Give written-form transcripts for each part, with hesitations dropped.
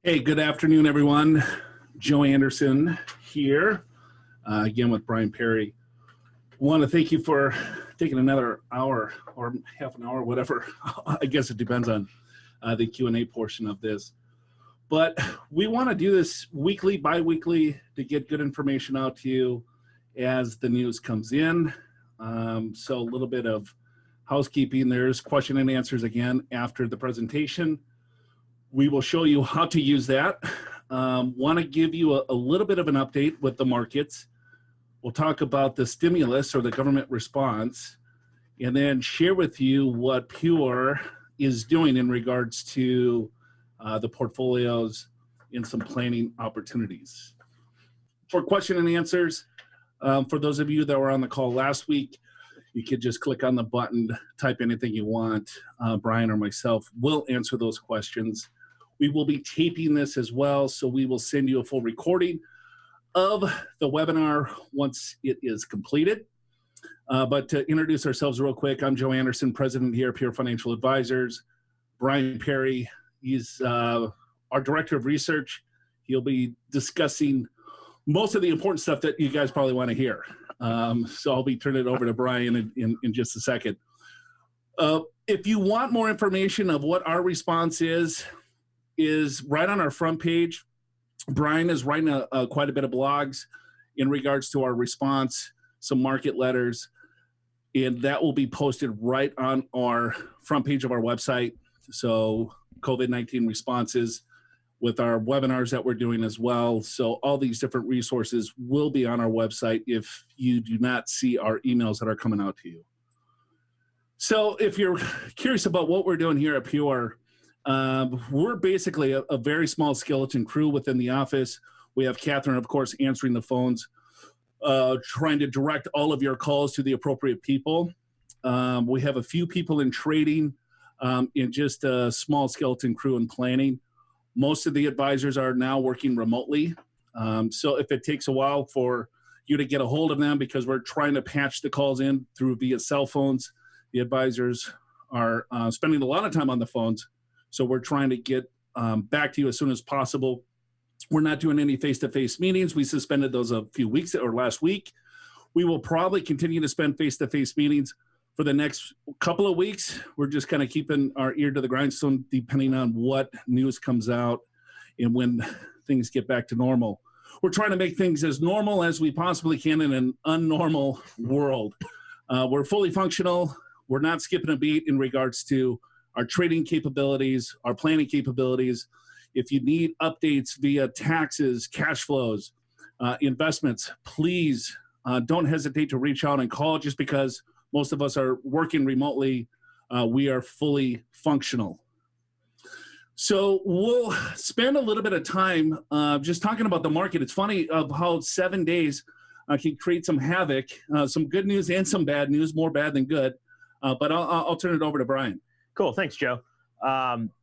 Hey, good afternoon, everyone. Joe Anderson here, again with Brian Perry. I want to thank you for taking another hour or half an hour, whatever. I guess it depends on the Q&A portion of this. But we want to do this weekly, bi-weekly to get good information out to you as the news comes in. So a little bit of housekeeping. There's question and answers again after the presentation. We will show you how to use that. Want to give you a little bit of an update with the markets. We'll talk about the stimulus or the government response, and then share with you what Pure is doing in regards to the portfolios and some planning opportunities. For question and answers, for those of you that were on the call last week, you could just click on the button, type anything you want. Brian or myself will answer those questions. We will be taping this as well, so we will send you a full recording of the webinar once it is completed. But to introduce ourselves real quick, I'm Joe Anderson, president here at Pure Financial Advisors. Brian Perry, he's our director of research. He'll be discussing most of the important stuff that you guys probably want to hear. So I'll be turning it over to Brian in just a second. If you want more information of what our response is right on our front page. Brian is writing quite a bit of blogs in regards to our response, some market letters, and that will be posted right on our front page of our website. So COVID-19 responses with our webinars that we're doing as well. So all these different resources will be on our website if you do not see our emails that are coming out to you. So if you're curious about what we're doing here at Pure, we're basically a very small skeleton crew within the office. We have Catherine, of course, answering the phones, trying to direct all of your calls to the appropriate people. We have a few people in trading, in just a small skeleton crew in planning. Most of the advisors are now working remotely. So if it takes a while for you to get a hold of them because we're trying to patch the calls in through via cell phones, the advisors are spending a lot of time on the phones. So we're trying to get back to you as soon as possible. We're not doing any face-to-face meetings. We suspended those a few weeks or last week. We will probably continue to spend face-to-face meetings for the next couple of weeks. We're just kind of keeping our ear to the grindstone depending on what news comes out and when things get back to normal. We're trying to make things as normal as we possibly can in an unnormal world. We're fully functional. We're not skipping a beat in regards to our trading capabilities, our planning capabilities. If you need updates via taxes, cash flows, investments, please don't hesitate to reach out and call. Just because most of us are working remotely, we are fully functional. So we'll spend a little bit of time just talking about the market. It's funny of how 7 days can create some havoc, some good news and some bad news, more bad than good. But I'll turn it over to Brian. Cool. Thanks, Joe.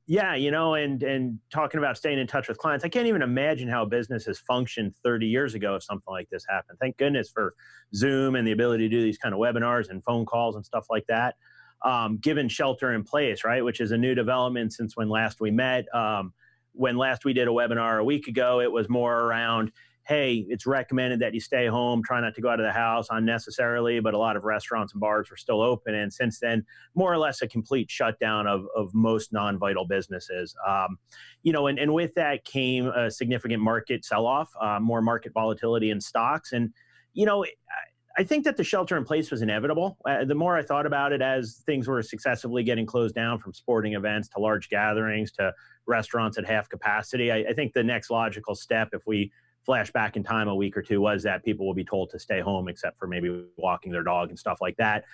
Yeah, and talking about staying in touch with clients, I can't even imagine how business has functioned 30 years ago if something like this happened. Thank goodness for Zoom and the ability to do these kind of webinars and phone calls and stuff like that. Given shelter in place, right, which is a new development since when last we met. When last we did a webinar a week ago, it was more around, hey, it's recommended that you stay home, try not to go out of the house unnecessarily, but a lot of restaurants and bars were still open. And since then, more or less a complete shutdown of most non-vital businesses. And with that came a significant market sell-off, more market volatility in stocks. And, I think that the shelter in place was inevitable. The more I thought about it as things were successively getting closed down, from sporting events to large gatherings to restaurants at half capacity, I think the next logical step, if we flash back in time a week or two, was that people will be told to stay home except for maybe walking their dog and stuff like that.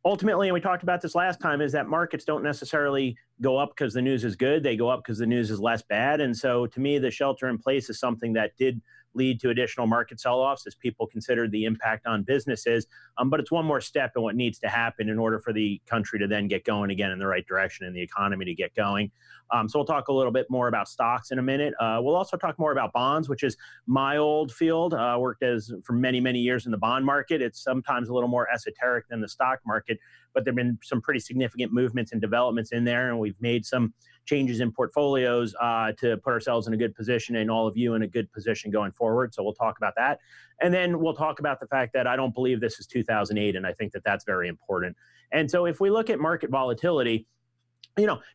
Ultimately, and we talked about this last time, is that markets don't necessarily go up because the news is good. They go up because the news is less bad. And so to me, the shelter in place is something that did lead to additional market sell-offs as people considered the impact on businesses. But it's one more step in what needs to happen in order for the country to then get going again in the right direction and the economy to get going. So we'll talk a little bit more about stocks in a minute. We'll also talk more about bonds, which is my old field. Worked for many, many years in the bond market. It's sometimes a little more esoteric than the stock market, but there have been some pretty significant movements and developments in there, and we've made some changes in portfolios to put ourselves in a good position and all of you in a good position going forward. So we'll talk about that. And then we'll talk about the fact that I don't believe this is 2008, and I think that that's very important. And so if we look at market volatility,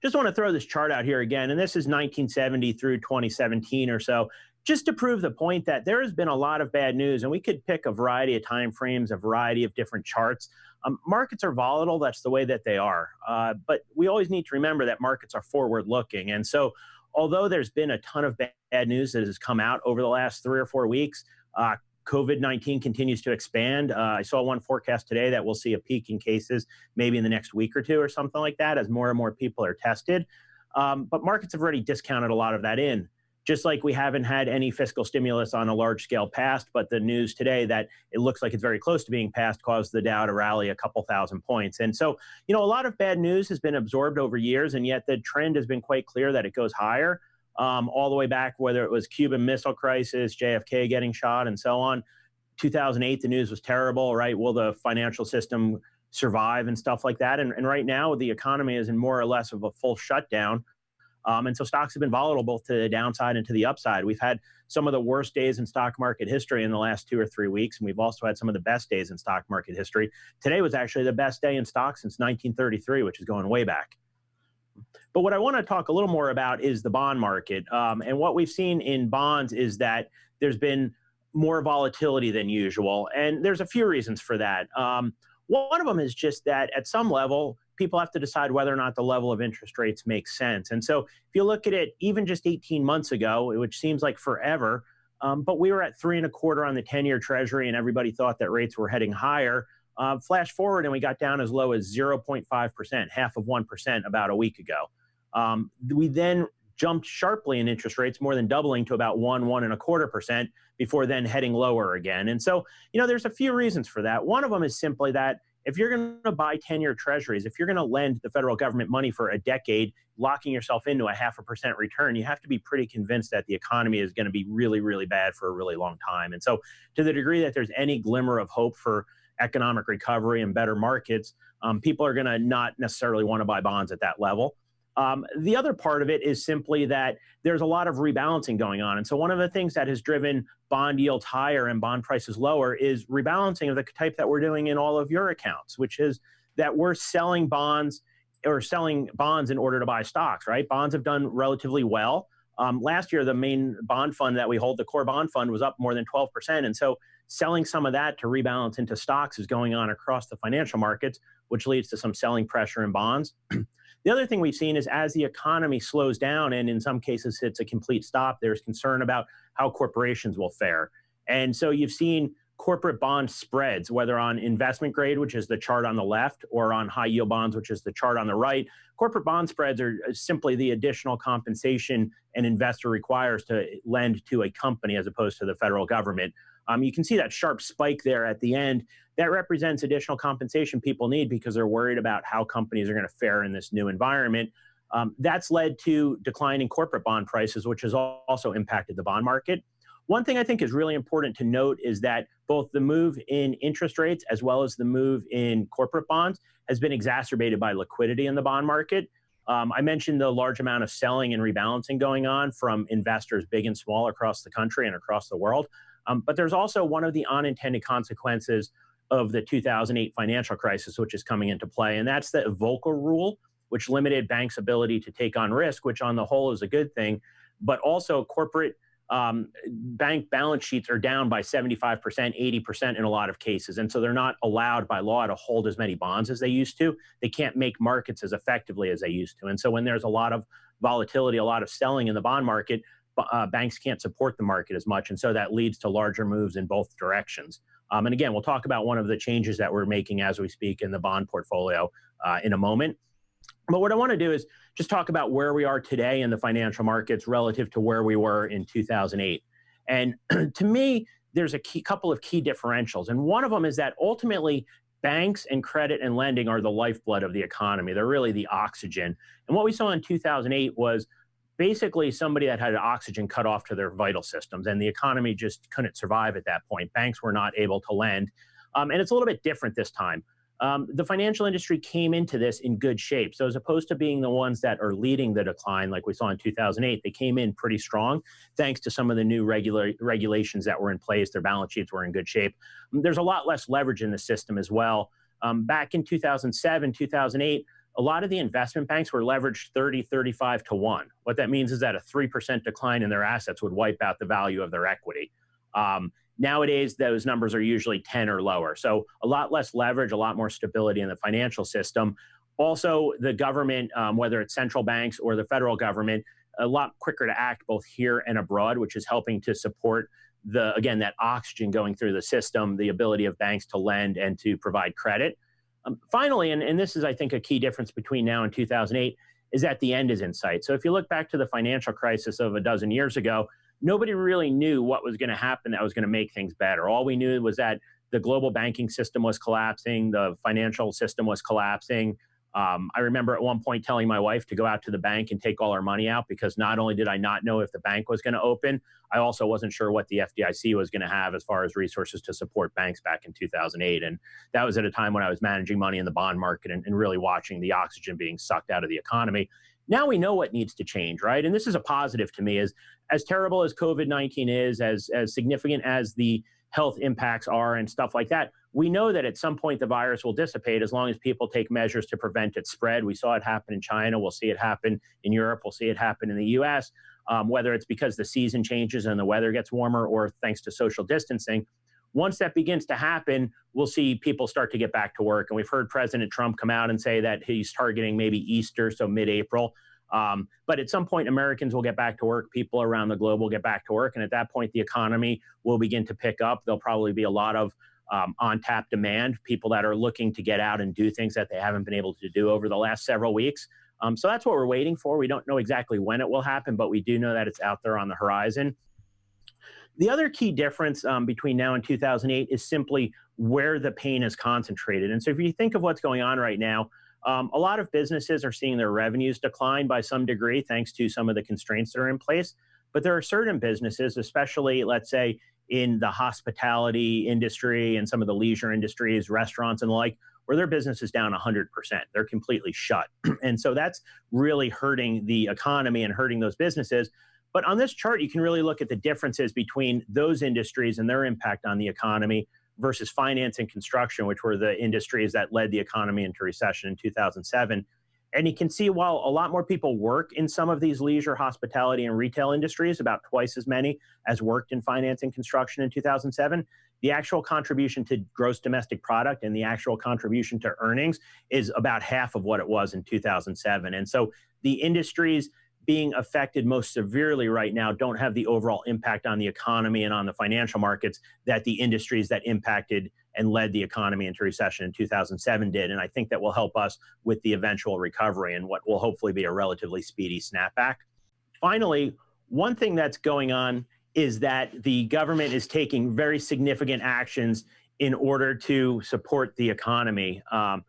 just want to throw this chart out here again, and this is 1970 through 2017 or so, just to prove the point that there has been a lot of bad news, and we could pick a variety of time frames, a variety of different charts. Markets are volatile. That's the way that they are. But we always need to remember that markets are forward-looking. And so although there's been a ton of bad news that has come out over the last 3 or 4 weeks, COVID-19 continues to expand. I saw one forecast today that we'll see a peak in cases maybe in the next week or two or something like that as more and more people are tested. But markets have already discounted a lot of that in. Just like we haven't had any fiscal stimulus on a large scale passed, but the news today that it looks like it's very close to being passed caused the Dow to rally a couple thousand points. And so, a lot of bad news has been absorbed over years, and yet the trend has been quite clear that it goes higher, all the way back, whether it was Cuban Missile Crisis, JFK getting shot, and so on. 2008, the news was terrible, right? Will the financial system survive and stuff like that? And right now, the economy is in more or less of a full shutdown. And so stocks have been volatile both to the downside and to the upside. We've had some of the worst days in stock market history in the last 2 or 3 weeks, and we've also had some of the best days in stock market history. Today was actually the best day in stocks since 1933, which is going way back. But what I want to talk a little more about is the bond market. And what we've seen in bonds is that there's been more volatility than usual. And there's a few reasons for that. One of them is just that at some level, people have to decide whether or not the level of interest rates makes sense. And so if you look at it, even just 18 months ago, which seems like forever, but we were at 3.25 on the 10-year Treasury, and everybody thought that rates were heading higher. Flash forward, and we got down as low as 0.5%, half of 1% about a week ago. We then jumped sharply in interest rates, more than doubling to about 1.25%, before then heading lower again. And so, there's a few reasons for that. One of them is simply that if you're going to buy 10-year treasuries, if you're going to lend the federal government money for a decade, locking yourself into a 0.5% return, you have to be pretty convinced that the economy is going to be really, really bad for a really long time. And so to the degree that there's any glimmer of hope for economic recovery and better markets, people are going to not necessarily want to buy bonds at that level. The other part of it is simply that there's a lot of rebalancing going on. And so one of the things that has driven bond yields higher and bond prices lower is rebalancing of the type that we're doing in all of your accounts, which is that we're selling bonds in order to buy stocks, right? Bonds have done relatively well. Last year, the main bond fund that we hold, the core bond fund, was up more than 12%. And so selling some of that to rebalance into stocks is going on across the financial markets, which leads to some selling pressure in bonds. The other thing we've seen is as the economy slows down and in some cases hits a complete stop, there's concern about how corporations will fare. And so you've seen corporate bond spreads, whether on investment grade, which is the chart on the left, or on high yield bonds, which is the chart on the right. Corporate bond spreads are simply the additional compensation an investor requires to lend to a company as opposed to the federal government. You can see that sharp spike there at the end. That represents additional compensation people need because they're worried about how companies are going to fare in this new environment. That's led to declining corporate bond prices, which has also impacted the bond market. One thing I think is really important to note is that both the move in interest rates as well as the move in corporate bonds has been exacerbated by liquidity in the bond market. I mentioned the large amount of selling and rebalancing going on from investors big and small across the country and across the world. But there's also one of the unintended consequences of the 2008 financial crisis, which is coming into play, and that's the Volcker rule, which limited banks' ability to take on risk, which on the whole is a good thing, but also corporate bank balance sheets are down by 75%, 80% in a lot of cases, and so they're not allowed by law to hold as many bonds as they used to. They can't make markets as effectively as they used to, and so when there's a lot of volatility, a lot of selling in the bond market, banks can't support the market as much, and so that leads to larger moves in both directions. And again, we'll talk about one of the changes that we're making as we speak in the bond portfolio in a moment. But what I want to do is just talk about where we are today in the financial markets relative to where we were in 2008. And to me, there's a couple of key differentials. And one of them is that ultimately, banks and credit and lending are the lifeblood of the economy. They're really the oxygen. And what we saw in 2008 was basically somebody that had oxygen cut off to their vital systems, and the economy just couldn't survive at that point. Banks were not able to lend. And it's a little bit different this time. The financial industry came into this in good shape. So as opposed to being the ones that are leading the decline, like we saw in 2008, they came in pretty strong thanks to some of the new regulations that were in place. Their balance sheets were in good shape. There's a lot less leverage in the system as well. Back in 2007, 2008, a lot of the investment banks were leveraged 30, 35 to 1. What that means is that a 3% decline in their assets would wipe out the value of their equity. Nowadays, those numbers are usually 10 or lower. So a lot less leverage, a lot more stability in the financial system. Also, the government, whether it's central banks or the federal government, a lot quicker to act both here and abroad, which is helping to support again, that oxygen going through the system, the ability of banks to lend and to provide credit. Finally, and this is, I think, a key difference between now and 2008, is that the end is in sight. So if you look back to the financial crisis of a dozen years ago, nobody really knew what was going to happen that was going to make things better. All we knew was that the global banking system was collapsing, the financial system was collapsing. I remember at one point telling my wife to go out to the bank and take all our money out, because not only did I not know if the bank was going to open, I also wasn't sure what the FDIC was going to have as far as resources to support banks back in 2008. And that was at a time when I was managing money in the bond market and really watching the oxygen being sucked out of the economy. Now we know what needs to change, right? And this is a positive to me. As terrible as COVID-19 is, as significant as the health impacts are and stuff like that, we know that at some point the virus will dissipate as long as people take measures to prevent its spread. We saw it happen in China. We'll see it happen in Europe. We'll see it happen in the US, whether it's because the season changes and the weather gets warmer or thanks to social distancing. Once that begins to happen, we'll see people start to get back to work. And we've heard President Trump come out and say that he's targeting maybe Easter, so mid-April. But at some point, Americans will get back to work. People around the globe will get back to work. And at that point, the economy will begin to pick up. There'll probably be a lot of on-tap demand, people that are looking to get out and do things that they haven't been able to do over the last several weeks. So that's what we're waiting for. We don't know exactly when it will happen, but we do know that it's out there on the horizon. The other key difference between now and 2008 is simply where the pain is concentrated. And so if you think of what's going on right now, a lot of businesses are seeing their revenues decline by some degree thanks to some of the constraints that are in place. But there are certain businesses, especially, let's say, in the hospitality industry and some of the leisure industries, restaurants and the like, where their business is down 100%. They're completely shut. And so that's really hurting the economy and hurting those businesses. But on this chart, you can really look at the differences between those industries and their impact on the economy versus finance and construction, which were the industries that led the economy into recession in 2007. And you can see while a lot more people work in some of these leisure, hospitality, and retail industries, about twice as many as worked in finance and construction in 2007, the actual contribution to gross domestic product and the actual contribution to earnings is about half of what it was in 2007. And so the industries being affected most severely right now don't have the overall impact on the economy and on the financial markets that the industries that impacted and led the economy into recession in 2007 did. And I think that will help us with the eventual recovery and what will hopefully be a relatively speedy snapback. Finally, one thing that's going on is that the government is taking very significant actions in order to support the economy. And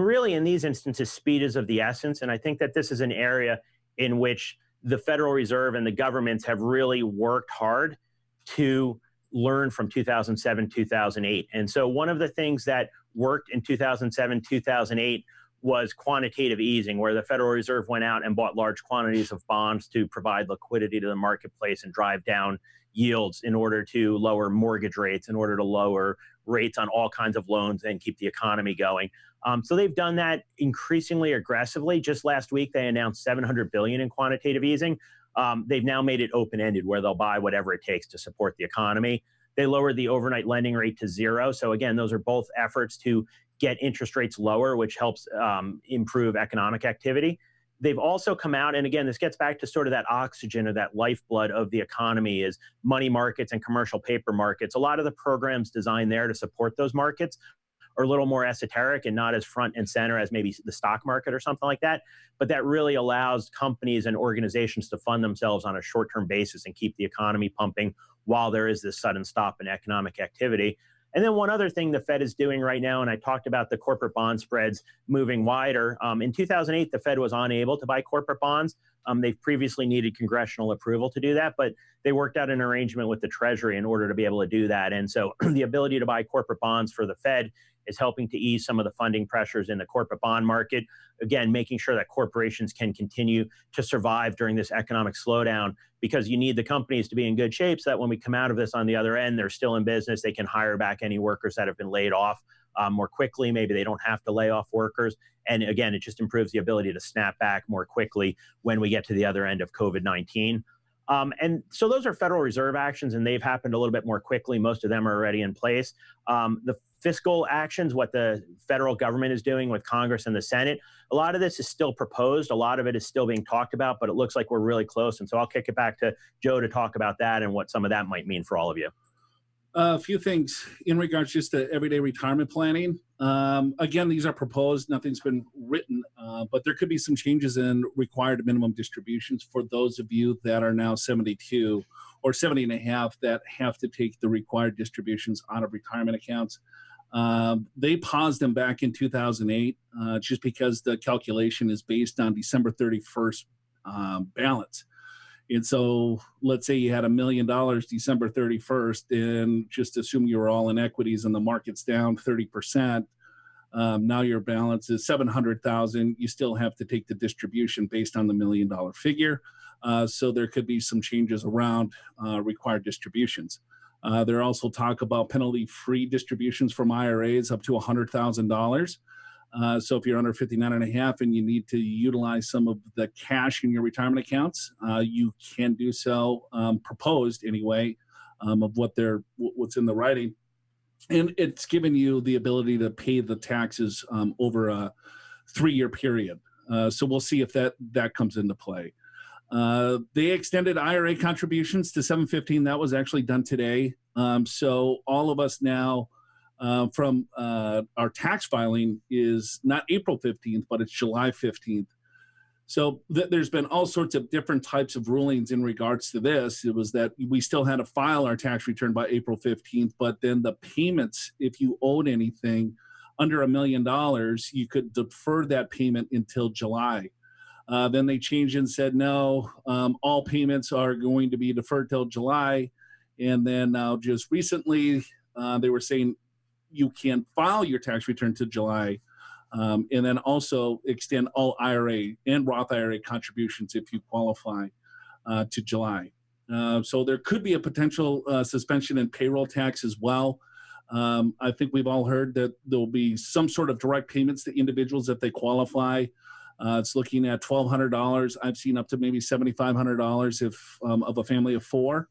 really, in these instances, speed is of the essence. And I think that this is an area in which the Federal Reserve and the governments have really worked hard to learn from 2007, 2008. And so one of the things that worked in 2007, 2008 was quantitative easing, where the Federal Reserve went out and bought large quantities of bonds to provide liquidity to the marketplace and drive down yields in order to lower mortgage rates, in order to lower rates on all kinds of loans and keep the economy going. So they've done that increasingly aggressively. Just last week, they announced $700 billion in quantitative easing. They've now made it open-ended, where they'll buy whatever it takes to support the economy. They lowered the overnight lending rate to 0. So again, those are both efforts to get interest rates lower, which helps improve economic activity. They've also come out, and again, this gets back to sort of that oxygen or that lifeblood of the economy is money markets and commercial paper markets. A lot of the programs designed there to support those markets are a little more esoteric and not as front and center as maybe the stock market or something like that. But that really allows companies and organizations to fund themselves on a short-term basis and keep the economy pumping while there is this sudden stop in economic activity. And then one other thing the Fed is doing right now, and I talked about the corporate bond spreads moving wider. In 2008, the Fed was unable to buy corporate bonds. They've previously needed congressional approval to do that, but they worked out an arrangement with the Treasury in order to be able to do that. And so the ability to buy corporate bonds for the Fed is helping to ease some of the funding pressures in the corporate bond market. Again, making sure that corporations can continue to survive during this economic slowdown, because you need the companies to be in good shape so that when we come out of this on the other end, they're still in business. They can hire back any workers that have been laid off more quickly. Maybe they don't have to lay off workers. And again, it just improves the ability to snap back more quickly when we get to the other end of COVID-19. And so those are Federal Reserve actions, and they've happened a little bit more quickly. Most of them are already in place. The fiscal actions, what the federal government is doing with Congress and the Senate, a lot of this is still proposed. A lot of it is still being talked about, but it looks like we're really close. And so I'll kick it back to Joe to talk about that and what some of that might mean for all of you. A few things in regards just to everyday retirement planning. Again, these are proposed. Nothing's been written, but there could be some changes in required minimum distributions for those of you that are now 72 or 70 and a half that have to take the required distributions out of retirement accounts. They paused them back in 2008 just because the calculation is based on December 31st balance. And so let's say you had $1 million December 31st, and just assume you were all in equities and the market's down 30%. Now your balance is 700,000. You still have to take the distribution based on the $1 million figure. So there could be some changes around required distributions. There also talk about penalty-free distributions from IRAs up to $100,000. So if you're under 59 and a half and you need to utilize some of the cash in your retirement accounts, you can do so, proposed anyway, of what's in the writing. And it's given you the ability to pay the taxes over a 3-year period. So we'll see if that comes into play. They extended IRA contributions to 7/15. That was actually done today. So all of us now from our tax filing is not April 15th, but it's July 15th. So there's been all sorts of different types of rulings in regards to this. It was that we still had to file our tax return by April 15th, but then the payments, if you owed anything under $1 million, you could defer that payment until July. Then they changed and said, no, all payments are going to be deferred till July. And then now just recently, they were saying you can file your tax return to July, and then also extend all IRA and Roth IRA contributions if you qualify to July. So there could be a potential suspension in payroll tax as well. I think we've all heard that there will be some sort of direct payments to individuals if they qualify. It's looking at $1,200. I've seen up to maybe $7,500 if of a family of 4.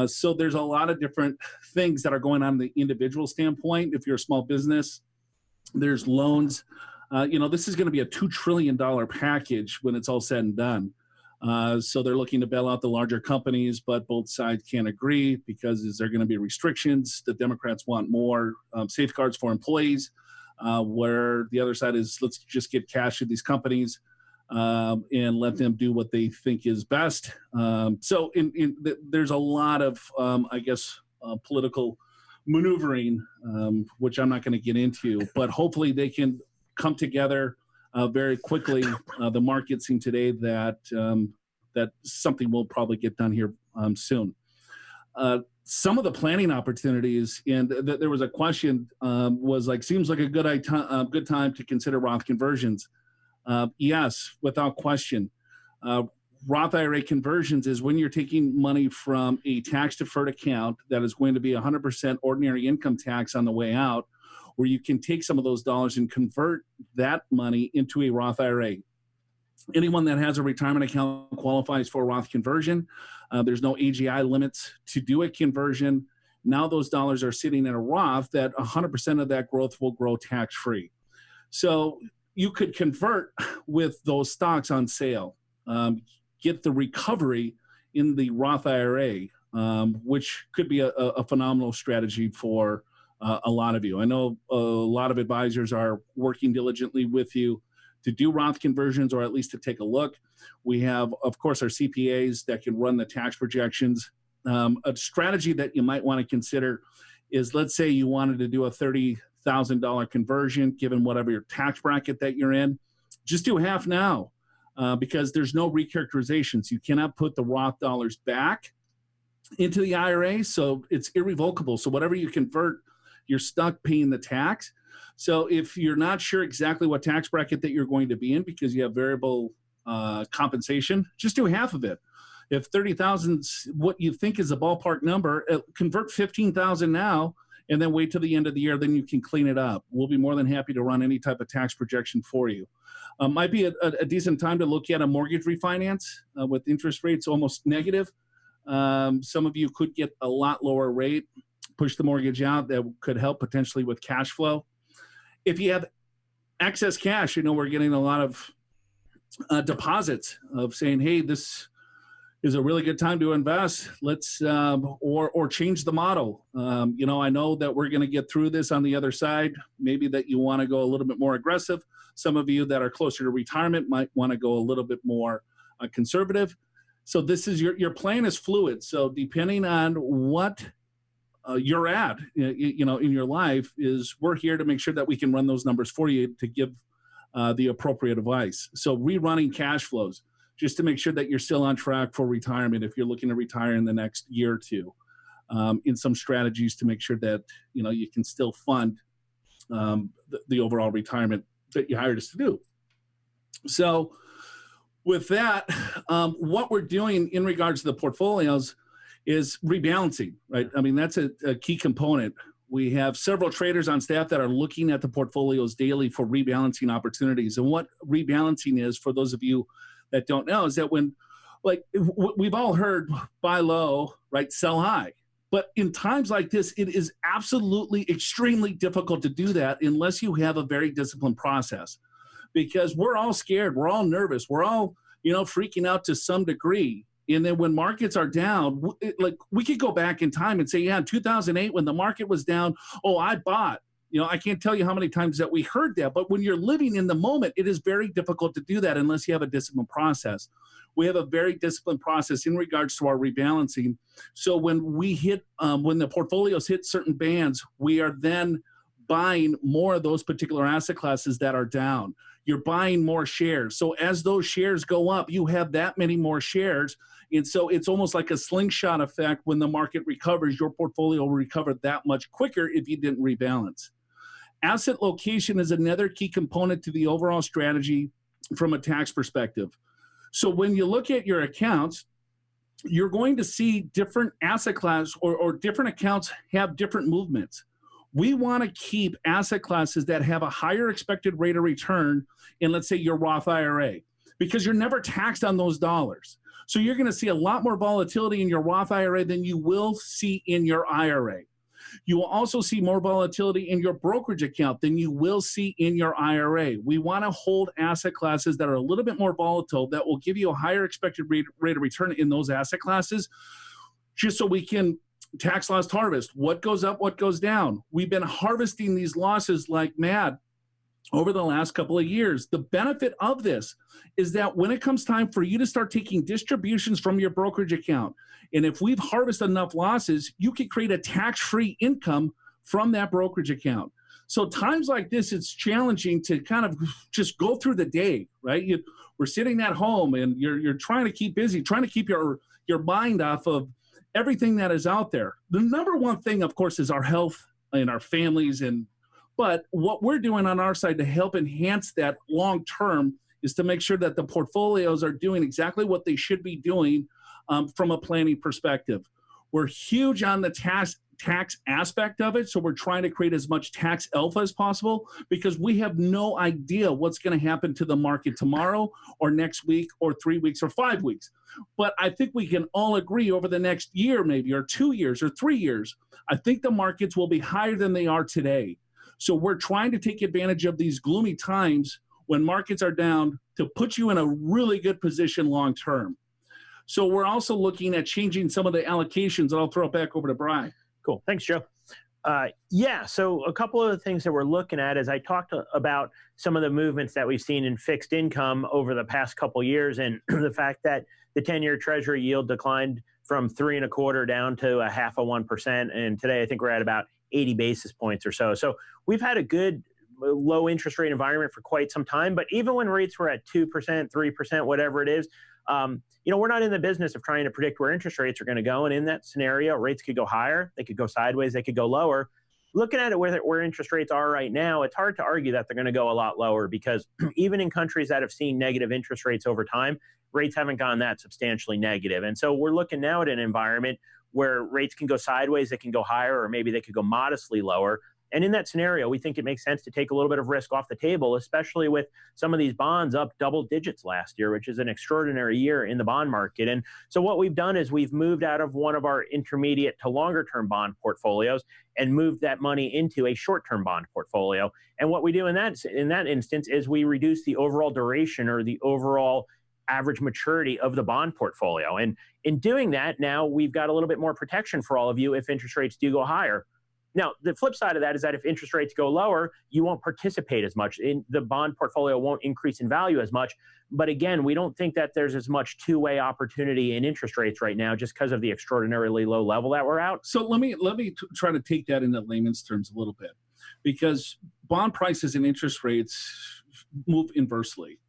So there's a lot of different things that are going on the individual standpoint. If you're a small business, there's loans. This is going to be a $2 trillion package when it's all said and done. So they're looking to bail out the larger companies, but both sides can't agree because is there going to be restrictions? The Democrats want more safeguards for employees, where the other side is let's just get cash to these companies. And let them do what they think is best. So there's a lot of, political maneuvering, which I'm not going to get into, but hopefully they can come together very quickly. The markets seem today that something will probably get done here soon. Some of the planning opportunities, and there was a question, was like, seems like a good time to consider Roth conversions. Yes, without question. Roth IRA conversions is when you're taking money from a tax-deferred account that is going to be 100% ordinary income tax on the way out, where you can take some of those dollars and convert that money into a Roth IRA. Anyone that has a retirement account qualifies for a Roth conversion. There's no AGI limits to do a conversion. Now those dollars are sitting in a Roth that 100% of that growth will grow tax-free. So you could convert with those stocks on sale, get the recovery in the Roth IRA, which could be a phenomenal strategy for a lot of you. I know a lot of advisors are working diligently with you to do Roth conversions, or at least to take a look. We have, of course, our CPAs that can run the tax projections. A strategy that you might want to consider is, let's say you wanted to do a $30,000 conversion, given whatever your tax bracket that you're in, just do half now, because there's no recharacterizations. You cannot put the Roth dollars back into the IRA, so it's irrevocable. So whatever you convert, you're stuck paying the tax. So if you're not sure exactly what tax bracket that you're going to be in because you have variable compensation, just do half of it. If 30,000 is what you think is a ballpark number, convert 15,000 now and then wait till the end of the year, then you can clean it up. We'll be more than happy to run any type of tax projection for you. Might be a decent time to look at a mortgage refinance with interest rates almost negative. Some of you could get a lot lower rate, push the mortgage out. That could help potentially with cash flow. If you have excess cash, we're getting a lot of deposits of saying, hey, this is a really good time to invest. Let's, or change the model. I know that we're going to get through this on the other side. Maybe that you want to go a little bit more aggressive. Some of you that are closer to retirement might want to go a little bit more conservative. So this is your plan is fluid. So depending on what you're at, in your life, we're here to make sure that we can run those numbers for you to give the appropriate advice. So rerunning cash flows, just to make sure that you're still on track for retirement if you're looking to retire in the next year or two, in some strategies to make sure that you can still fund the overall retirement that you hired us to do. So with that, what we're doing in regards to the portfolios is rebalancing, right? I mean, that's a key component. We have several traders on staff that are looking at the portfolios daily for rebalancing opportunities. And what rebalancing is, for those of you that don't know, is that we've all heard buy low, right, sell high. But in times like this, it is absolutely extremely difficult to do that unless you have a very disciplined process, because we're all scared. We're all nervous. We're all, freaking out to some degree. And then when markets are down, we could go back in time and say, yeah, in 2008, when the market was down, oh, I bought. I can't tell you how many times that we heard that. But when you're living in the moment, it is very difficult to do that unless you have a disciplined process. We have a very disciplined process in regards to our rebalancing. So when we hit, when the portfolios hit certain bands, we are then buying more of those particular asset classes that are down. You're buying more shares. So as those shares go up, you have that many more shares. And so it's almost like a slingshot effect. When the market recovers, your portfolio will recover that much quicker if you didn't rebalance. Asset location is another key component to the overall strategy from a tax perspective. So when you look at your accounts, you're going to see different asset class or different accounts have different movements. We want to keep asset classes that have a higher expected rate of return in, let's say, your Roth IRA, because you're never taxed on those dollars. So you're going to see a lot more volatility in your Roth IRA than you will see in your IRA. You will also see more volatility in your brokerage account than you will see in your IRA. We want to hold asset classes that are a little bit more volatile, that will give you a higher expected rate of return in those asset classes, just so we can tax loss harvest. What goes up, what goes down? We've been harvesting these losses like mad over the last couple of years. The benefit of this is that when it comes time for you to start taking distributions from your brokerage account, and if we've harvested enough losses, you can create a tax-free income from that brokerage account. So times like this, it's challenging to kind of just go through the day, right? We're sitting at home and you're trying to keep busy, trying to keep your mind off of everything that is out there. The number one thing, of course, is our health and our families. But what we're doing on our side to help enhance that long term is to make sure that the portfolios are doing exactly what they should be doing from a planning perspective. We're huge on the tax aspect of it, so we're trying to create as much tax alpha as possible, because we have no idea what's going to happen to the market tomorrow or next week or 3 weeks or 5 weeks. But I think we can all agree over the next year, maybe, or 2 years or 3 years, I think the markets will be higher than they are today. So we're trying to take advantage of these gloomy times when markets are down to put you in a really good position long term. So we're also looking at changing some of the allocations, and I'll throw it back over to Brian. Cool. Thanks, Joe. So a couple of the things that we're looking at is I talked about some of the movements that we've seen in fixed income over the past couple of years, and the fact that the 10-year Treasury yield declined from 3.25% down to 0.5%. And today I think we're at about 80 basis points or so. So we've had a good low interest rate environment for quite some time. But even when rates were at 2%, 3%, whatever it is, we're not in the business of trying to predict where interest rates are going to go. And in that scenario, rates could go higher, they could go sideways, they could go lower. Looking at it where interest rates are right now, it's hard to argue that they're going to go a lot lower, because even in countries that have seen negative interest rates over time, rates haven't gone that substantially negative. And so we're looking now at an environment where rates can go sideways, they can go higher, or maybe they could go modestly lower. And in that scenario, we think it makes sense to take a little bit of risk off the table, especially with some of these bonds up double digits last year, which is an extraordinary year in the bond market. And so what we've done is we've moved out of one of our intermediate to longer term bond portfolios and moved that money into a short term bond portfolio. And what we do in that instance is we reduce the overall duration, or the overall average maturity of the bond portfolio. And in doing that, now we've got a little bit more protection for all of you if interest rates do go higher. Now, the flip side of that is that if interest rates go lower, you won't participate as much. The bond portfolio won't increase in value as much. But again, we don't think that there's as much two-way opportunity in interest rates right now, just because of the extraordinarily low level that we're at. So let me try to take that into layman's terms a little bit, because bond prices and interest rates move inversely.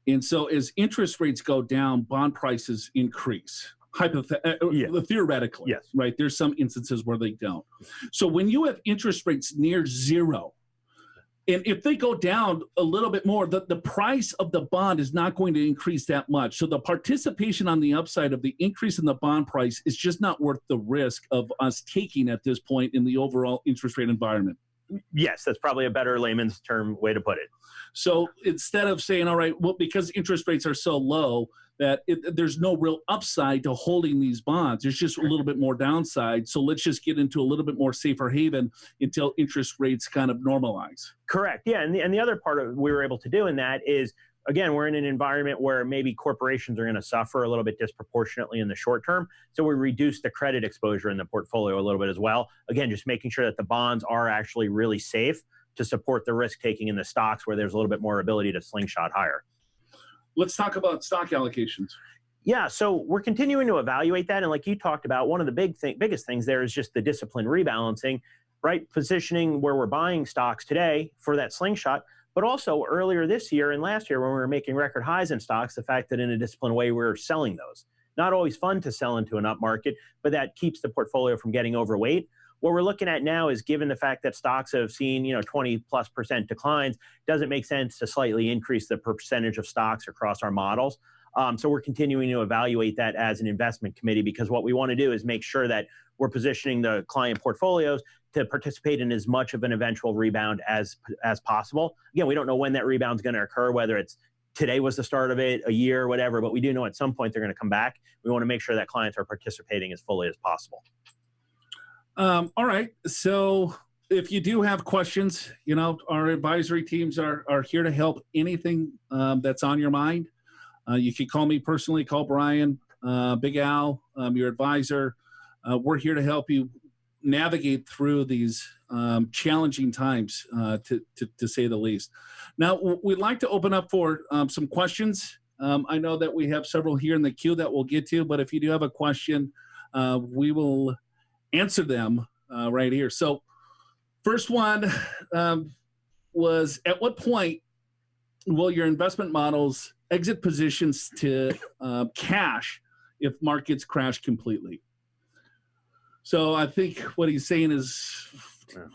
And so as interest rates go down, bond prices increase. Theoretically, yes. Right? There's some instances where they don't. So when you have interest rates near zero, and if they go down a little bit more, the price of the bond is not going to increase that much. So the participation on the upside of the increase in the bond price is just not worth the risk of us taking at this point in the overall interest rate environment. Yes, that's probably a better layman's term way to put it. So instead of saying, all right, well, because interest rates are so low that there's no real upside to holding these bonds, there's just a little bit more downside. So let's just get into a little bit more safer haven until interest rates kind of normalize. Correct. Yeah. And the other part of we were able to do in that is, again, we're in an environment where maybe corporations are going to suffer a little bit disproportionately in the short term. So we reduce the credit exposure in the portfolio a little bit as well. Again, just making sure that the bonds are actually really safe to support the risk taking in the stocks, where there's a little bit more ability to slingshot higher. Let's talk about stock allocations. Yeah, so we're continuing to evaluate that. And like you talked about, one of the biggest things there is just the discipline rebalancing, right? Positioning where we're buying stocks today for that slingshot. But also earlier this year and last year, when we were making record highs in stocks, the fact that in a disciplined way, we were selling those. Not always fun to sell into an up market, but that keeps the portfolio from getting overweight. What we're looking at now is, given the fact that stocks have seen 20+% declines, does it make sense to slightly increase the percentage of stocks across our models? So we're continuing to evaluate that as an investment committee, because what we want to do is make sure that we're positioning the client portfolios to participate in as much of an eventual rebound as possible. Again, we don't know when that rebound is going to occur, whether it's today was the start of it, a year, whatever, but we do know at some point they're going to come back. We want to make sure that clients are participating as fully as possible. All right. So if you do have questions, our advisory teams are here to help. Anything that's on your mind, you can call me personally, call Brian, Big Al, your advisor. We're here to help you navigate through these challenging times, to say the least. Now, we'd like to open up for some questions. I know that we have several here in the queue that we'll get to, but if you do have a question, we will answer them right here. So first one was, at what point will your investment models exit positions to cash if markets crash completely? So I think what he's saying is,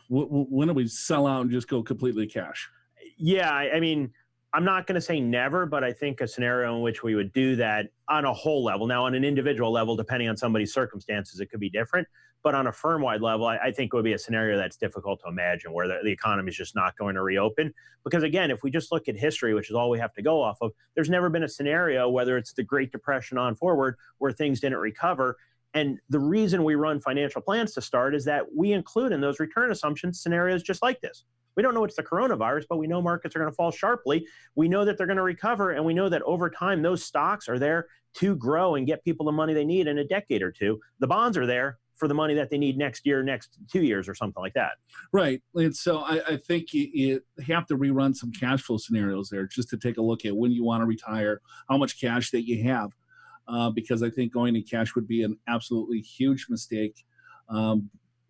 when do we sell out and just go completely cash? Yeah, I mean, I'm not going to say never, but I think a scenario in which we would do that on a whole level. Now, on an individual level, depending on somebody's circumstances, it could be different. But on a firm-wide level, I think it would be a scenario that's difficult to imagine, where the economy is just not going to reopen. Because again, if we just look at history, which is all we have to go off of, there's never been a scenario, whether it's the Great Depression on forward, where things didn't recover. And the reason we run financial plans to start is that we include in those return assumptions scenarios just like this. We don't know it's the coronavirus, but we know markets are going to fall sharply. We know that they're going to recover, and we know that over time, those stocks are there to grow and get people the money they need in a decade or two. The bonds are there for the money that they need next year, next 2 years, or something like that. Right. And so I think you have to rerun some cash flow scenarios there, just to take a look at when you want to retire, how much cash that you have, because I think going in cash would be an absolutely huge mistake.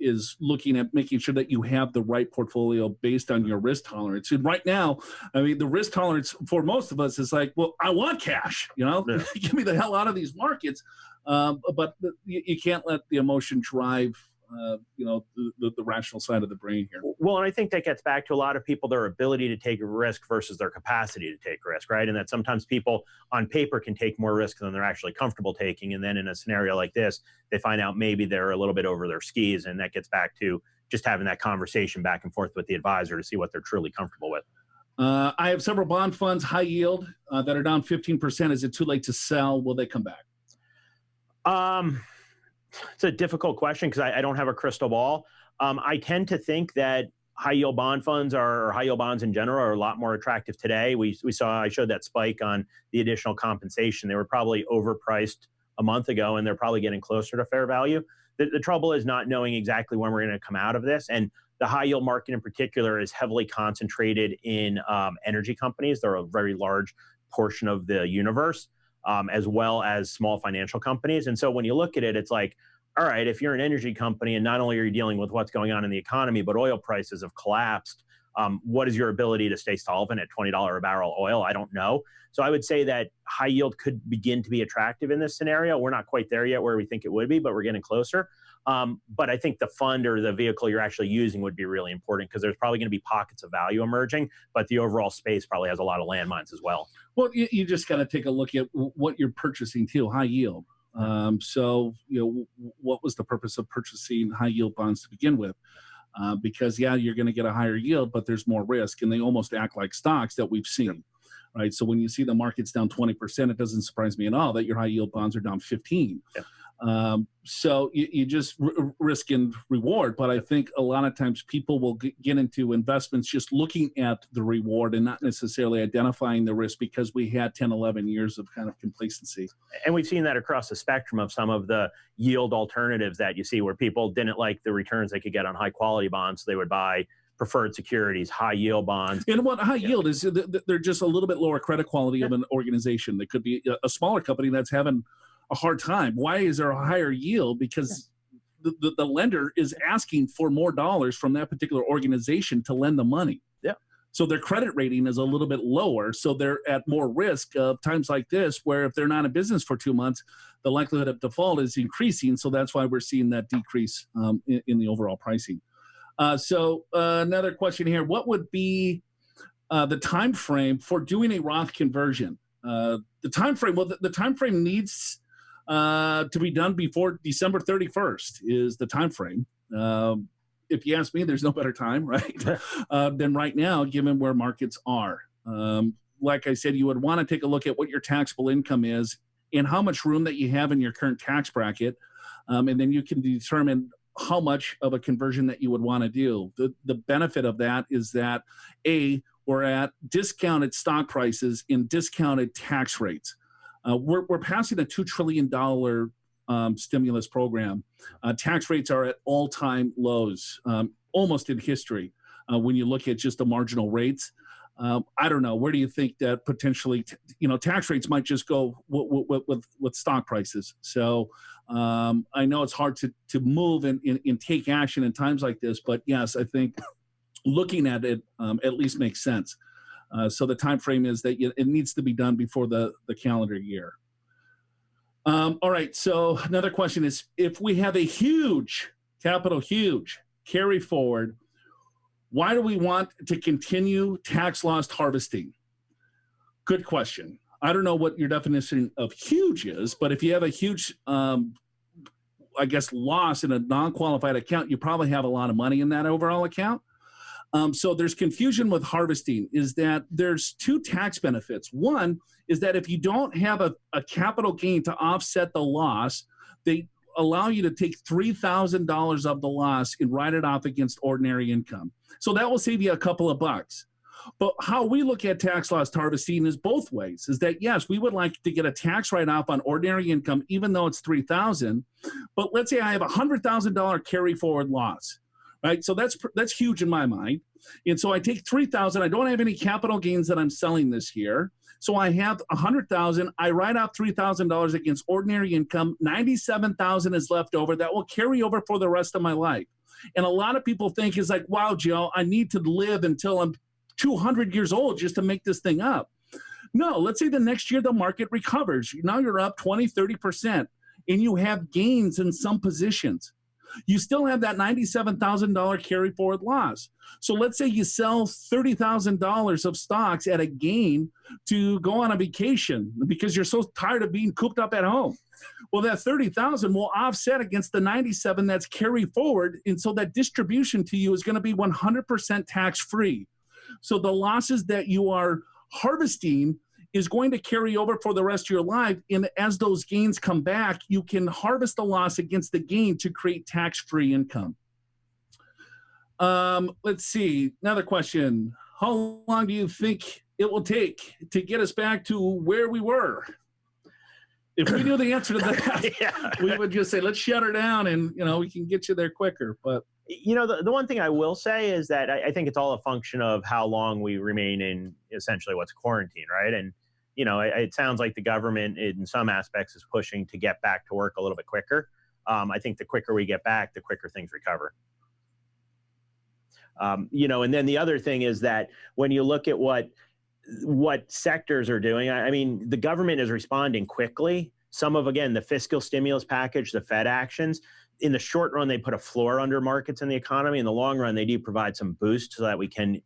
is looking at making sure that you have the right portfolio based on your risk tolerance. And right now, I mean, the risk tolerance for most of us is like, well, I want cash, Yeah. Get me the hell out of these markets. But you can't let the emotion drive, the rational side of the brain here. Well, and I think that gets back to a lot of people, their ability to take risk versus their capacity to take risk, right? And that sometimes people on paper can take more risk than they're actually comfortable taking. And then in a scenario like this, they find out maybe they're a little bit over their skis. And that gets back to just having that conversation back and forth with the advisor to see what they're truly comfortable with. I have several bond funds, high yield, that are down 15%. Is it too late to sell? Will they come back? It's a difficult question because I don't have a crystal ball. I tend to think that high yield bond funds or high yield bonds in general are a lot more attractive today. I showed that spike on the additional compensation. They were probably overpriced a month ago, and they're probably getting closer to fair value. The trouble is not knowing exactly when we're going to come out of this. And the high yield market in particular is heavily concentrated in energy companies. They're a very large portion of the universe. As well as small financial companies. And so when you look at it, it's like, all right, if you're an energy company and not only are you dealing with what's going on in the economy, but oil prices have collapsed, what is your ability to stay solvent at $20 a barrel oil? I don't know. So I would say that high yield could begin to be attractive in this scenario. We're not quite there yet where we think it would be, but we're getting closer. But I think the fund or the vehicle you're actually using would be really important because there's probably going to be pockets of value emerging, but the overall space probably has a lot of landmines as well. Well, you just got to take a look at what you're purchasing too, high yield. So, what was the purpose of purchasing high yield bonds to begin with? Because, you're going to get a higher yield, but there's more risk, and they almost act like stocks that we've seen. Right. So when you see the market's down 20%, it doesn't surprise me at all that your high yield bonds are down 15%. Yeah. So you just risk and reward. But I think a lot of times people will get into investments just looking at the reward and not necessarily identifying the risk because we had 10, 11 years of kind of complacency. And we've seen that across the spectrum of some of the yield alternatives that you see where people didn't like the returns they could get on high quality bonds. So they would buy preferred securities, high yield bonds. And what high yield is, they're just a little bit lower credit quality of an organization. They could be a smaller company that's having a hard time. Why is there a higher yield? Because the lender is asking for more dollars from that particular organization to lend the money. Yeah. So their credit rating is a little bit lower. So they're at more risk of times like this, where if they're not in business for 2 months, the likelihood of default is increasing. So that's why we're seeing that decrease in the overall pricing. So another question here: what would be the time frame for doing a Roth conversion? The time frame. Well, the time frame needs to be done before December 31st. Is the time frame. If you ask me, there's no better time, right, than right now, given where markets are. Like I said, you would want to take a look at what your taxable income is and how much room that you have in your current tax bracket, and then you can determine how much of a conversion that you would want to do. The benefit of that is that, we're at discounted stock prices and discounted tax rates. We're passing a $2 trillion stimulus program. Tax rates are at all-time lows, almost in history, when you look at just the marginal rates. I don't know. Where do you think that potentially, tax rates might just go with stock prices? So I know it's hard to move and take action in times like this, but yes, I think looking at it at least makes sense. So the time frame is that it needs to be done before the calendar year. All right. So another question is, if we have a huge carry forward, why do we want to continue tax loss harvesting? Good question. I don't know what your definition of huge is, but if you have a huge, loss in a non-qualified account, you probably have a lot of money in that overall account. So there's confusion with harvesting, is that there's two tax benefits. One is that if you don't have a capital gain to offset the loss, they allow you to take $3,000 of the loss and write it off against ordinary income. So that will save you a couple of bucks. But how we look at tax loss harvesting is both ways, is that, yes, we would like to get a tax write-off on ordinary income, even though it's $3,000. But let's say I have a $100,000 carry forward loss, right? So that's huge in my mind. And so I take 3,000. I don't have any capital gains that I'm selling this year. So I have 100,000. I write out $3,000 against ordinary income. 97,000 is left over that will carry over for the rest of my life. And a lot of people think is like, wow, Joe, I need to live until I'm 200 years old just to make this thing up. No, let's say the next year the market recovers. Now you're up 20, 30%, and you have gains in some positions. You still have that $97,000 carry forward loss. So let's say you sell $30,000 of stocks at a gain to go on a vacation because you're so tired of being cooped up at home. Well, that 30,000 will offset against the 97 that's carry forward. And so that distribution to you is going to be 100% tax free. So the losses that you are harvesting is going to carry over for the rest of your life. And as those gains come back, you can harvest the loss against the gain to create tax-free income. Let's see, another question. How long do you think it will take to get us back to where we were? If we knew the answer to that, Yeah. we would just say, let's shut her down and, we can get you there quicker. But the one thing I will say is that I think it's all a function of how long we remain in essentially what's quarantine, right? And, it sounds like the government in some aspects is pushing to get back to work a little bit quicker. I think the quicker we get back, the quicker things recover. And then the other thing is that when you look at what sectors are doing, I mean, the government is responding quickly. Some of, again, the fiscal stimulus package, the Fed actions, in the short run, they put a floor under markets in the economy. In the long run, they do provide some boost so that we can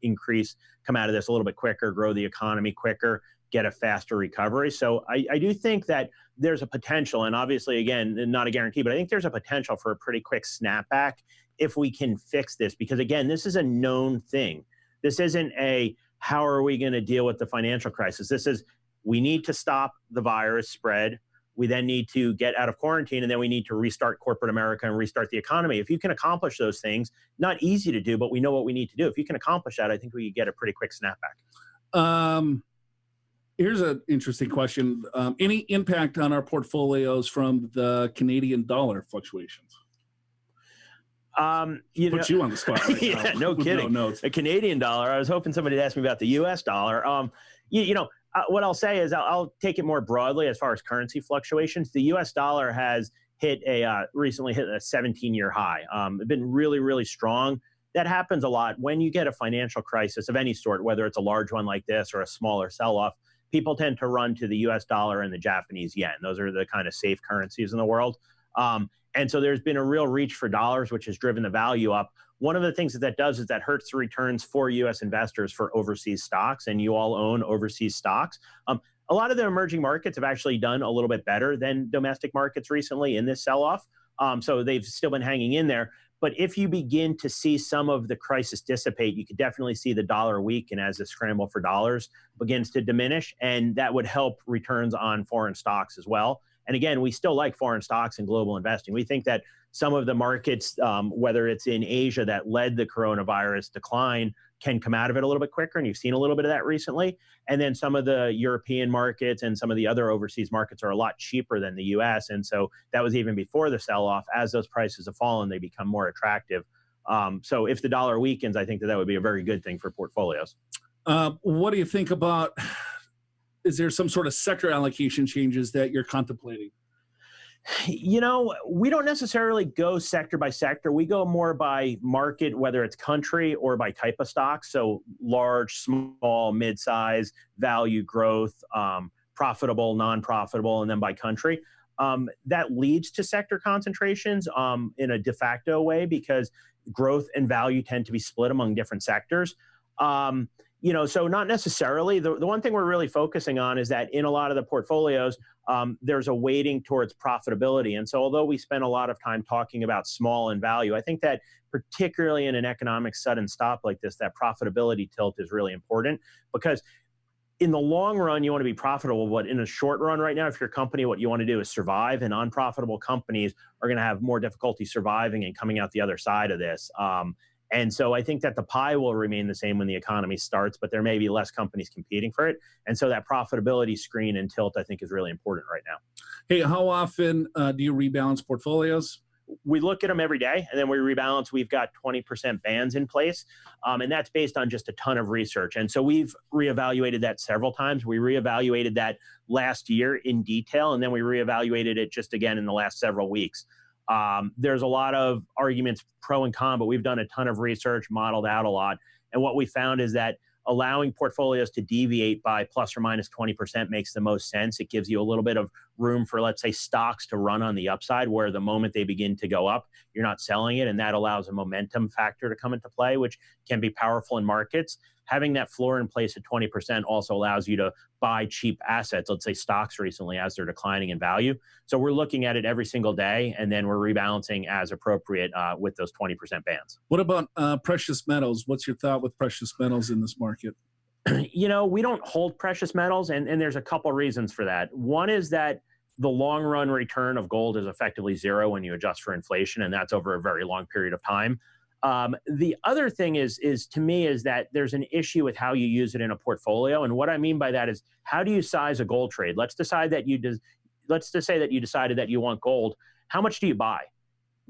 come out of this a little bit quicker, grow the economy quicker, get a faster recovery. So I do think that there's a potential, and obviously, again, not a guarantee, but I think there's a potential for a pretty quick snapback if we can fix this. Because again, this is a known thing. This isn't how are we going to deal with the financial crisis? This is, we need to stop the virus spread. We then need to get out of quarantine, and then we need to restart corporate America and restart the economy. If you can accomplish those things, not easy to do, but we know what we need to do. If you can accomplish that, I think we get a pretty quick snapback. Here's an interesting question. Any impact on our portfolios from the Canadian dollar fluctuations? Put you on the spot right yeah, now. No kidding. No notes. A Canadian dollar. I was hoping somebody would ask me about the U.S. dollar. What I'll say is I'll take it more broadly as far as currency fluctuations. The U.S. dollar has recently hit a 17-year high. It's been really, really strong. That happens a lot when you get a financial crisis of any sort, whether it's a large one like this or a smaller sell-off. People tend to run to the U.S. dollar and the Japanese yen. Those are the kind of safe currencies in the world. And so there's been a real reach for dollars, which has driven the value up. One of the things that does is that hurts the returns for U.S. investors for overseas stocks, and you all own overseas stocks. A lot of the emerging markets have actually done a little bit better than domestic markets recently in this sell-off. So they've still been hanging in there. But if you begin to see some of the crisis dissipate, you could definitely see the dollar weaken as the scramble for dollars begins to diminish, and that would help returns on foreign stocks as well. And again, we still like foreign stocks and global investing. We think that some of the markets, whether it's in Asia that led the coronavirus decline, can come out of it a little bit quicker. And you've seen a little bit of that recently. And then some of the European markets and some of the other overseas markets are a lot cheaper than the US. And so that was even before the sell-off. As those prices have fallen, they become more attractive. So if the dollar weakens, I think that would be a very good thing for portfolios. What do you think about, is there some sort of sector allocation changes that you're contemplating? We don't necessarily go sector by sector. We go more by market, whether it's country or by type of stock. So large, small, mid-size, value, growth, profitable, non-profitable, and then by country. That leads to sector concentrations in a de facto way because growth and value tend to be split among different sectors. So not necessarily. The one thing we're really focusing on is that in a lot of the portfolios, there's a weighting towards profitability. And so although we spend a lot of time talking about small and value, I think that particularly in an economic sudden stop like this, that profitability tilt is really important because in the long run, you want to be profitable, but in a short run right now, if your company, what you want to do is survive, and unprofitable companies are going to have more difficulty surviving and coming out the other side of this. And so I think that the pie will remain the same when the economy starts, but there may be less companies competing for it. And so that profitability screen and tilt, I think, is really important right now. Hey, how often do you rebalance portfolios? we look at them every day and then we rebalance. We've got 20% bands in place. And that's based on just a ton of research. And so we've reevaluated that several times. We reevaluated that last year in detail, and then we reevaluated it just again in the last several weeks. There's a lot of arguments pro and con, but we've done a ton of research, modeled out a lot. And what we found is that allowing portfolios to deviate by plus or minus 20% makes the most sense. It gives you a little bit of room for, let's say, stocks to run on the upside, where the moment they begin to go up, you're not selling it. And that allows a momentum factor to come into play, which can be powerful in markets. Having that floor in place at 20% also allows you to buy cheap assets, let's say stocks recently, as they're declining in value. So we're looking at it every single day, and then we're rebalancing as appropriate with those 20% bands. What about precious metals? What's your thought with precious metals in this market? You know, we don't hold precious metals, and there's a couple reasons for that. One is that the long run return of gold is effectively zero when you adjust for inflation, and that's over a very long period of time. The other thing is to me is that there's an issue with how you use it in a portfolio. And what I mean by that is, how do you size a gold trade? Let's just say that you decided that you want gold. How much do you buy?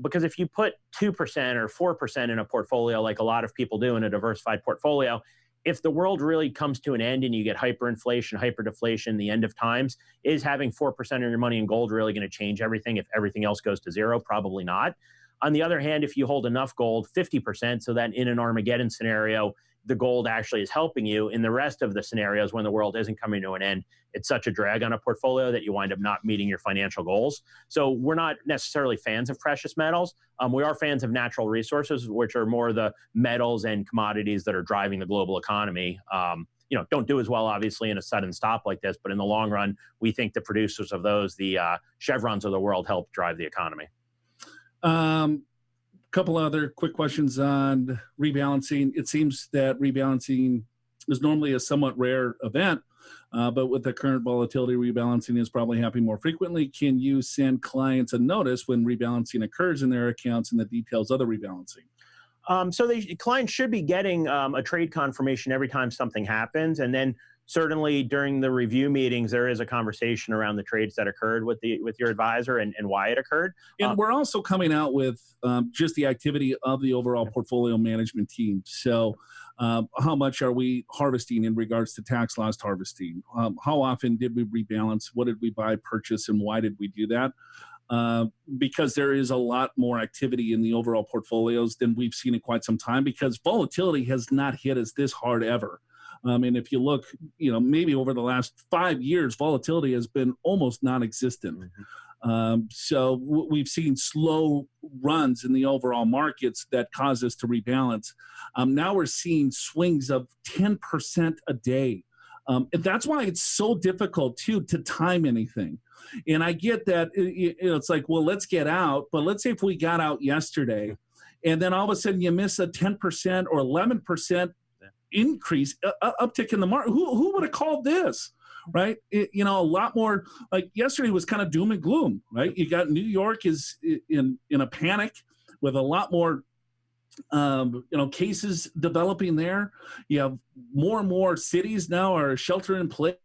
Because if you put 2% or 4% in a portfolio, like a lot of people do in a diversified portfolio, if the world really comes to an end and you get hyperinflation, hyperdeflation, the end of times, is having 4% of your money in gold really going to change everything if everything else goes to zero? Probably not. On the other hand, if you hold enough gold, 50%, so that in an Armageddon scenario, the gold actually is helping you. In the rest of the scenarios, when the world isn't coming to an end, it's such a drag on a portfolio that you wind up not meeting your financial goals. So we're not necessarily fans of precious metals. We are fans of natural resources, which are more the metals and commodities that are driving the global economy. Don't do as well, obviously, in a sudden stop like this, but in the long run, we think the producers of those, the Chevrons of the world, help drive the economy. Couple other quick questions on rebalancing. It seems that rebalancing is normally a somewhat rare event, but with the current volatility, rebalancing is probably happening more frequently. Can you send clients a notice when rebalancing occurs in their accounts and the details of the rebalancing? So clients should be getting a trade confirmation every time something happens, and then certainly during the review meetings, there is a conversation around the trades that occurred with your advisor and why it occurred. And we're also coming out with just the activity of the overall portfolio management team. So how much are we harvesting in regards to tax loss harvesting? How often did we rebalance? What did we buy, purchase, and why did we do that? Because there is a lot more activity in the overall portfolios than we've seen in quite some time, because volatility has not hit us this hard ever. And if you look, maybe over the last 5 years, volatility has been almost non-existent. Mm-hmm. So we've seen slow runs in the overall markets that cause us to rebalance. Now we're seeing swings of 10% a day. And that's why it's so difficult, too, to time anything. And I get that it's like, well, let's get out. But let's say if we got out yesterday, and then all of a sudden you miss a 10% or 11% increase, uptick in the market. Who would have called this, right? A lot more, like yesterday was kind of doom and gloom, right? You got New York is in a panic with a lot more, cases developing there. You have more and more cities now are shelter in place.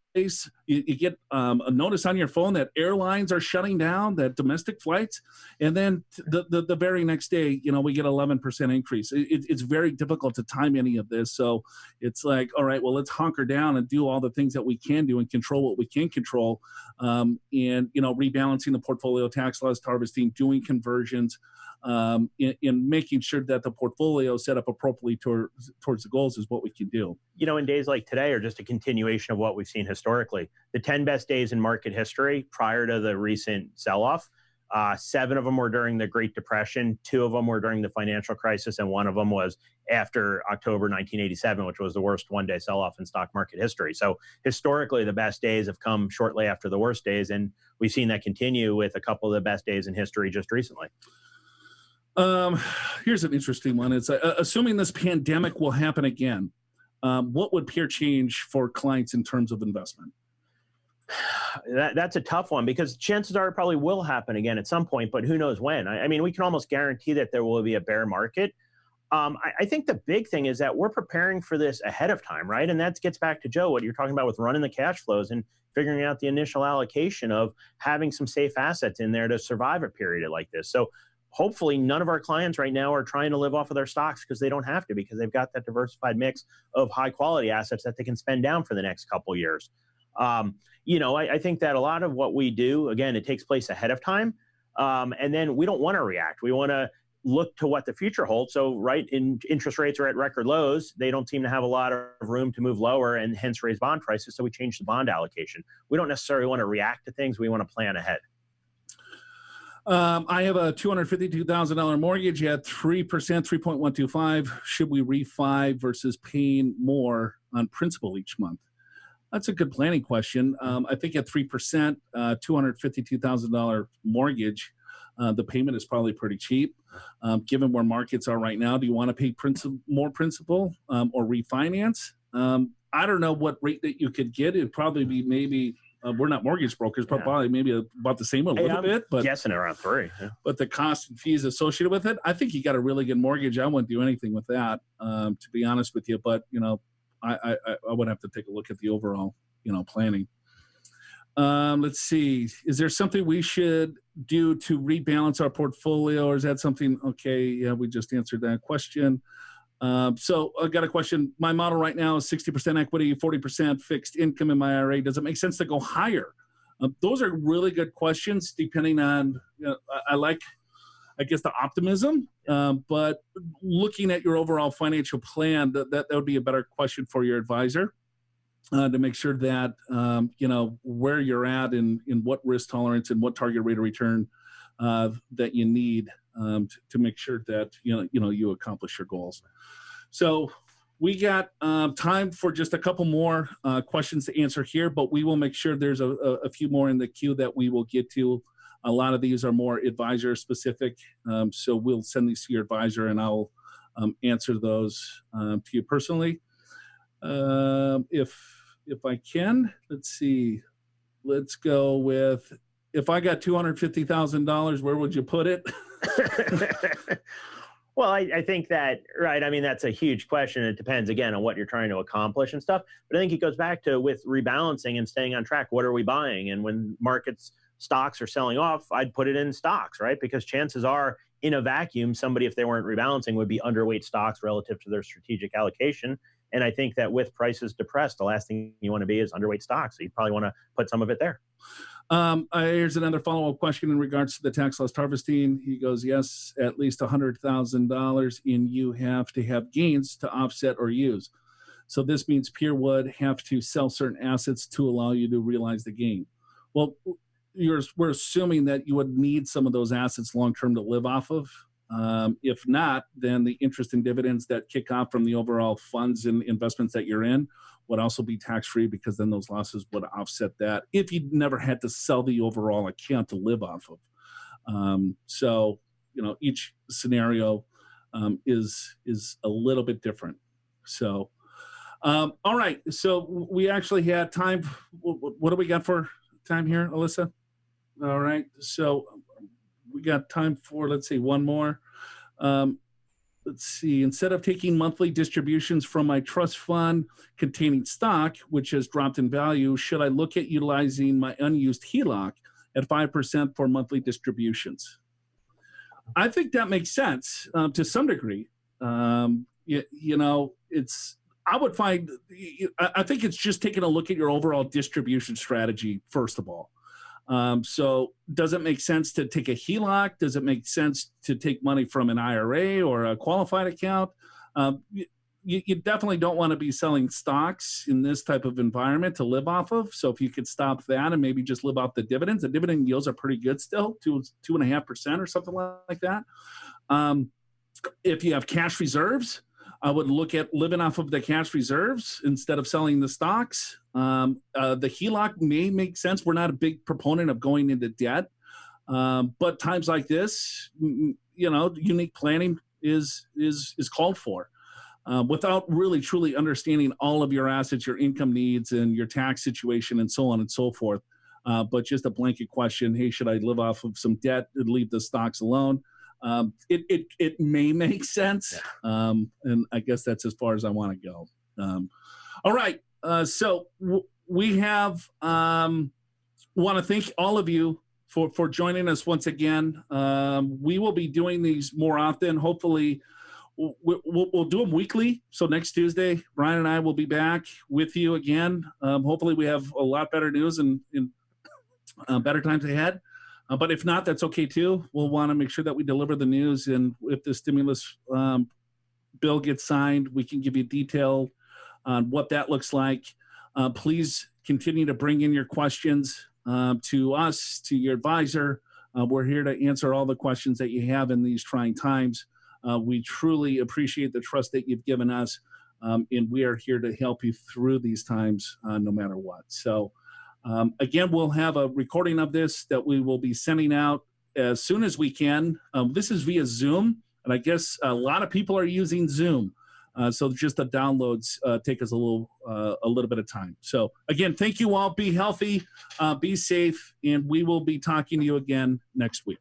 You get a notice on your phone that airlines are shutting down, that domestic flights, and then the very next day, we get 11% increase. It's very difficult to time any of this. So it's like, all right, well, let's hunker down and do all the things that we can do and control what we can control, and rebalancing the portfolio, tax loss harvesting, doing conversions, in making sure that the portfolio is set up appropriately towards the goals is what we can do. In days like today are just a continuation of what we've seen historically. The 10 best days in market history prior to the recent sell-off, 7 of them were during the Great Depression, 2 of them were during the financial crisis, and 1 of them was after October 1987, which was the worst one-day sell-off in stock market history. So historically, the best days have come shortly after the worst days, and we've seen that continue with a couple of the best days in history just recently. Here's an interesting one. It's assuming this pandemic will happen again, what would peer change for clients in terms of investment? That's a tough one, because chances are it probably will happen again at some point, but who knows when. I mean, we can almost guarantee that there will be a bear market. I think the big thing is that we're preparing for this ahead of time, right? And that gets back to Joe, what you're talking about with running the cash flows and figuring out the initial allocation of having some safe assets in there to survive a period like this. So hopefully none of our clients right now are trying to live off of their stocks because they don't have to, because they've got that diversified mix of high quality assets that they can spend down for the next couple of years. I think that a lot of what we do, again, it takes place ahead of time. And then we don't want to react. We want to look to what the future holds. So, interest rates are at record lows. They don't seem to have a lot of room to move lower and hence raise bond prices. So we change the bond allocation. We don't necessarily want to react to things. We want to plan ahead. I have a $252,000 mortgage at 3%, 3.125. Should we refi versus paying more on principal each month? That's a good planning question. I think at 3%, $252,000 mortgage, the payment is probably pretty cheap. Given where markets are right now, do you want to pay more principal or refinance? I don't know what rate that you could get. It'd probably be maybe, we're not mortgage brokers, but probably maybe about the same a little bit. But guessing around 3. Yeah. But the cost and fees associated with it, I think you got a really good mortgage. I wouldn't do anything with that, to be honest with you. But, I would have to take a look at the overall, planning. Let's see. Is there something we should do to rebalance our portfolio, or is that something? Okay, yeah, we just answered that question. So I got a question. My model right now is 60% equity, 40% fixed income in my IRA. Does it make sense to go higher? Those are really good questions. Depending on, I guess the optimism, but looking at your overall financial plan, that would be a better question for your advisor to make sure that, where you're at and in what risk tolerance and what target rate of return that you need to make sure that, you accomplish your goals. So we got time for just a couple more questions to answer here, but we will make sure there's a few more in the queue that we will get to. A lot of these are more advisor specific. So we'll send these to your advisor and I'll answer those to you personally. If I can, let's see, let's go with, if I got $250,000, where would you put it? Well, I think that, right, I mean, that's a huge question. It depends, again, on what you're trying to accomplish and stuff. But I think it goes back to, with rebalancing and staying on track, what are we buying? And when stocks are selling off, I'd put it in stocks, right? Because chances are, in a vacuum, somebody, if they weren't rebalancing, would be underweight stocks relative to their strategic allocation. And I think that with prices depressed, the last thing you want to be is underweight stocks. So you probably want to put some of it there. Here's another follow-up question in regards to the tax loss harvesting. He goes, yes, at least $100,000 in you have to have gains to offset or use. So this means Peer would have to sell certain assets to allow you to realize the gain. Well, we're assuming that you would need some of those assets long-term to live off of. If not, then the interest and dividends that kick off from the overall funds and investments that you're in would also be tax-free, because then those losses would offset that if you never had to sell the overall account to live off of. So, each scenario is a little bit different. So, all right. So we actually had time. What do we got for time here, Alyssa? All right. So we got time for, let's see, one more. Let's see, instead of taking monthly distributions from my trust fund containing stock, which has dropped in value, should I look at utilizing my unused HELOC at 5% for monthly distributions? I think that makes sense to some degree. I think it's just taking a look at your overall distribution strategy, first of all. So does it make sense to take a HELOC? Does it make sense to take money from an IRA or a qualified account? You definitely don't want to be selling stocks in this type of environment to live off of. So if you could stop that and maybe just live off the dividends, the dividend yields are pretty good still, 2.5% or something like that. If you have cash reserves, I would look at living off of the cash reserves instead of selling the stocks. The HELOC may make sense. We're not a big proponent of going into debt. But times like this, unique planning is called for. Without really truly understanding all of your assets, your income needs, and your tax situation, and so on and so forth. But just a blanket question, hey, should I live off of some debt and leave the stocks alone? It may make sense, and I guess that's as far as I want to go. All right, so we have want to thank all of you for joining us once again. We will be doing these more often. Hopefully, we'll do them weekly. So next Tuesday, Brian and I will be back with you again. Hopefully, we have a lot better news and better times ahead. But if not, that's okay too. We'll want to make sure that we deliver the news. And if the stimulus bill gets signed, we can give you detail on what that looks like. Please continue to bring in your questions to us, to your advisor. We're here to answer all the questions that you have in these trying times. We truly appreciate the trust that you've given us, and we are here to help you through these times no matter what. So again, we'll have a recording of this that we will be sending out as soon as we can. This is via Zoom, and I guess a lot of people are using Zoom. So just the downloads take us a little bit of time. So again, thank you all. Be healthy, be safe, and we will be talking to you again next week.